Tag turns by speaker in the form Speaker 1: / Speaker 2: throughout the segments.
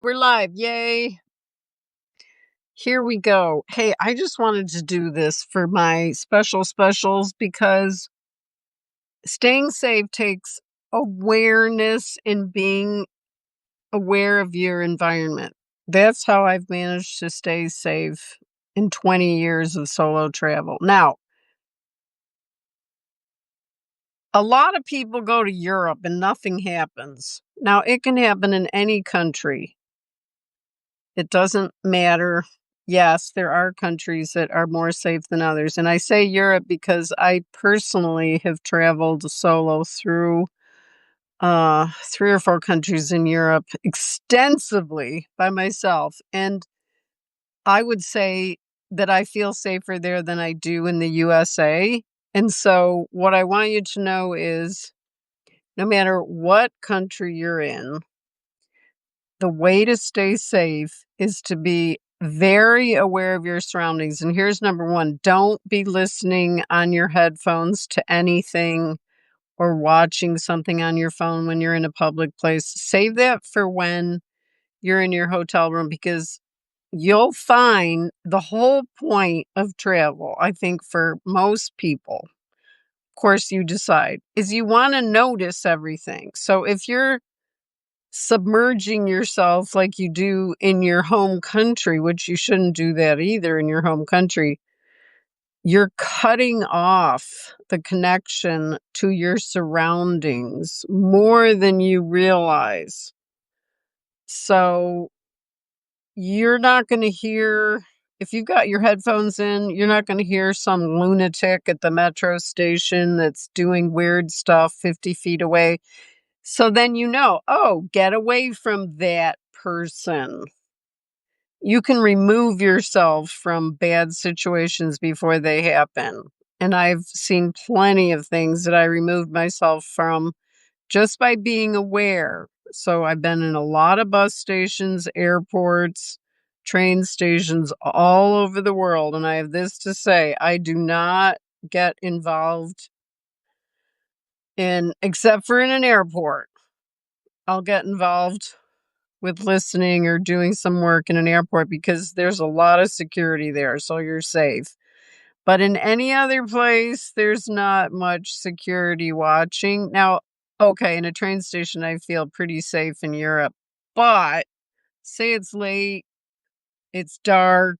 Speaker 1: We're live. Yay. Here we go. Hey, I just wanted to do this for my specials because staying safe takes awareness and being aware of your environment. That's how I've managed to stay safe in 20 years of solo travel. Now, a lot of people go to Europe and nothing happens. Now, it can happen in any country. It doesn't matter. Yes, there are countries that are more safe than others. And I say Europe because I personally have traveled solo through 3 or 4 countries in Europe extensively by myself. And I would say that I feel safer there than I do in the USA. And so what I want you to know is no matter what country you're in, the way to stay safe is to be very aware of your surroundings. And here's number one: don't be listening on your headphones to anything or watching something on your phone when you're in a public place. Save that for when you're in your hotel room, because you'll find the whole point of travel, I think, for most people, of course, you decide, is you want to notice everything. So if you're submerging yourself like you do in your home country, which you shouldn't do that either in your home country, you're cutting off the connection to your surroundings more than you realize. So you're not going to hear, if you've got your headphones in, you're not going to hear some lunatic at the metro station that's doing weird stuff 50 feet away. So then oh, get away from that person. You can remove yourself from bad situations before they happen. And I've seen plenty of things that I removed myself from just by being aware. So I've been in a lot of bus stations, airports, train stations all over the world. And I have this to say: I do not get involved except for in an airport. I'll get involved with listening or doing some work in an airport because there's a lot of security there, so you're safe. But in any other place, there's not much security watching. Now, okay, in a train station, I feel pretty safe in Europe. But say it's late, it's dark,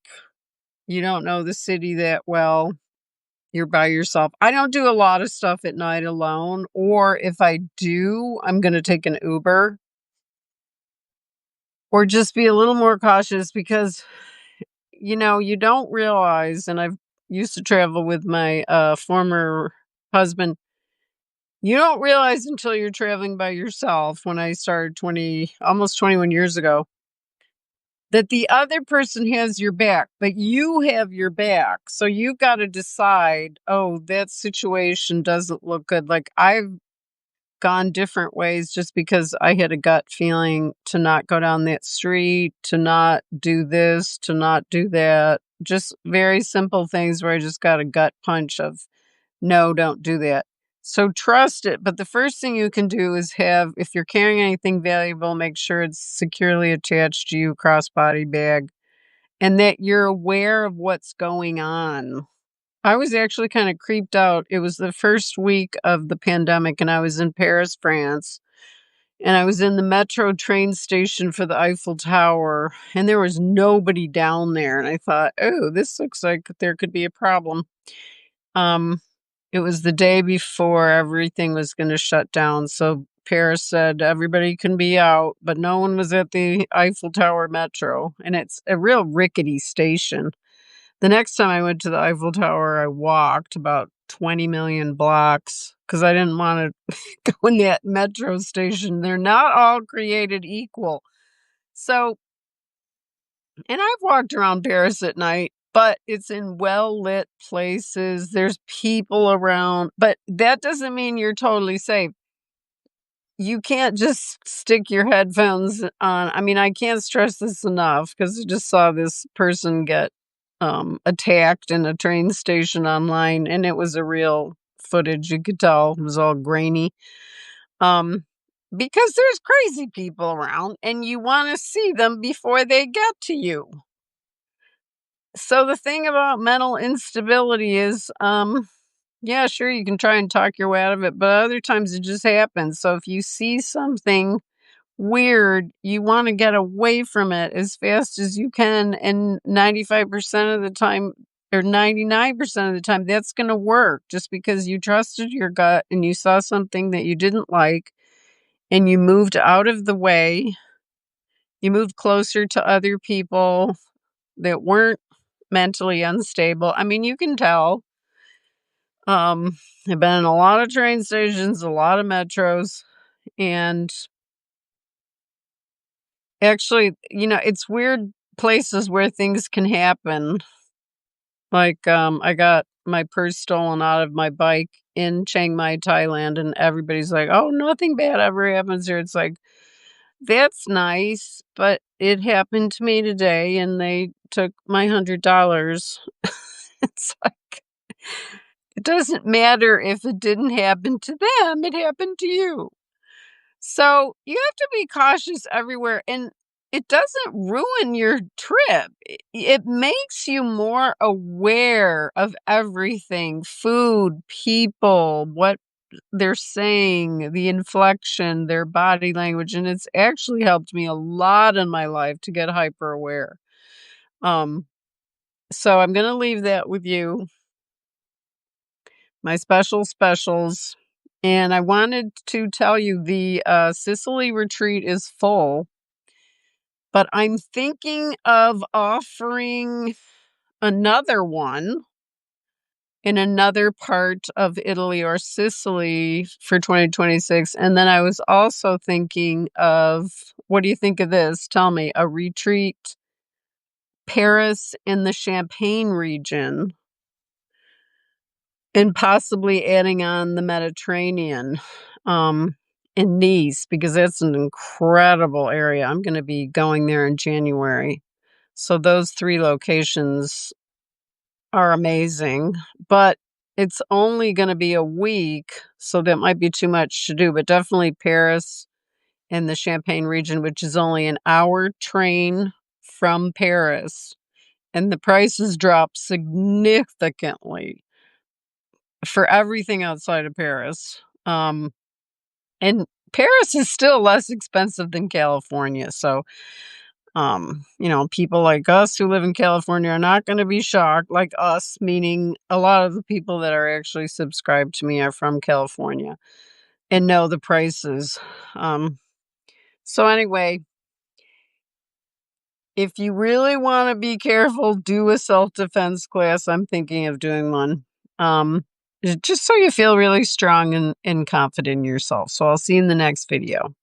Speaker 1: you don't know the city that well, you're by yourself. I don't do a lot of stuff at night alone, or if I do, I'm going to take an Uber or just be a little more cautious because you don't realize, and I've used to travel with my former husband. You don't realize until you're traveling by yourself, when I started almost 21 years ago, that the other person has your back, but you have your back. So you got to decide, oh, that situation doesn't look good. Like, I've gone different ways just because I had a gut feeling to not go down that street, to not do this, to not do that. Just very simple things where I just got a gut punch of, no, don't do that. So trust it. But the first thing you can do is if you're carrying anything valuable, make sure it's securely attached to you, crossbody bag, and that you're aware of what's going on. I was actually kind of creeped out. It was the first week of the pandemic, and I was in Paris, France, and I was in the metro train station for the Eiffel Tower, and there was nobody down there. And I thought, oh, this looks like there could be a problem. Um, it was the day before everything was going to shut down. So Paris said everybody can be out, but no one was at the Eiffel Tower metro, and it's a real rickety station. The next time I went to the Eiffel Tower, I walked about 20 million blocks because I didn't want to go in that metro station. They're not all created equal. So, and I've walked around Paris at night, but it's in well-lit places. There's people around, but that doesn't mean you're totally safe. You can't just stick your headphones on. I mean, I can't stress this enough because I just saw this person get attacked in a train station online, and it was a real footage. You could tell it was all grainy. Um, because there's crazy people around and you want to see them before they get to you. So the thing about mental instability is, yeah, sure, you can try and talk your way out of it, but other times it just happens. So if you see something weird, you want to get away from it as fast as you can. And 95% of the time, or 99% of the time, that's going to work just because you trusted your gut and you saw something that you didn't like and you moved out of the way. You moved closer to other people that weren't mentally unstable. I mean, you can tell. I've been in a lot of train stations, a lot of metros, and actually, it's weird places where things can happen. Like, I got my purse stolen out of my bike in Chiang Mai, Thailand, and everybody's like, "Oh, nothing bad ever happens here." It's like, that's nice, but it happened to me today, and they took my $100. It's like, it doesn't matter if it didn't happen to them, it happened to you. So you have to be cautious everywhere, and it doesn't ruin your trip. It makes you more aware of everything: food, people, what they're saying, the inflection, their body language. And it's actually helped me a lot in my life to get hyper aware. Um, so I'm going to leave that with you, my specials. And I wanted to tell you the Sicily retreat is full, but I'm thinking of offering another one in another part of Italy or Sicily for 2026. And then I was also thinking of, what do you think of this? Tell me, a retreat, Paris in the Champagne region, and possibly adding on the Mediterranean, in Nice, because that's an incredible area. I'm going to be going there in January. So those 3 locations are amazing, but it's only going to be a week, so that might be too much to do, but definitely Paris and the Champagne region, which is only an hour train from Paris, and the prices drop significantly for everything outside of Paris. And Paris is still less expensive than California, so people like us who live in California are not going to be shocked. Like us, meaning a lot of the people that are actually subscribed to me are from California and know the prices. So anyway, if you really want to be careful, do a self-defense class. I'm thinking of doing one. Just so you feel really strong and confident in yourself. So I'll see you in the next video.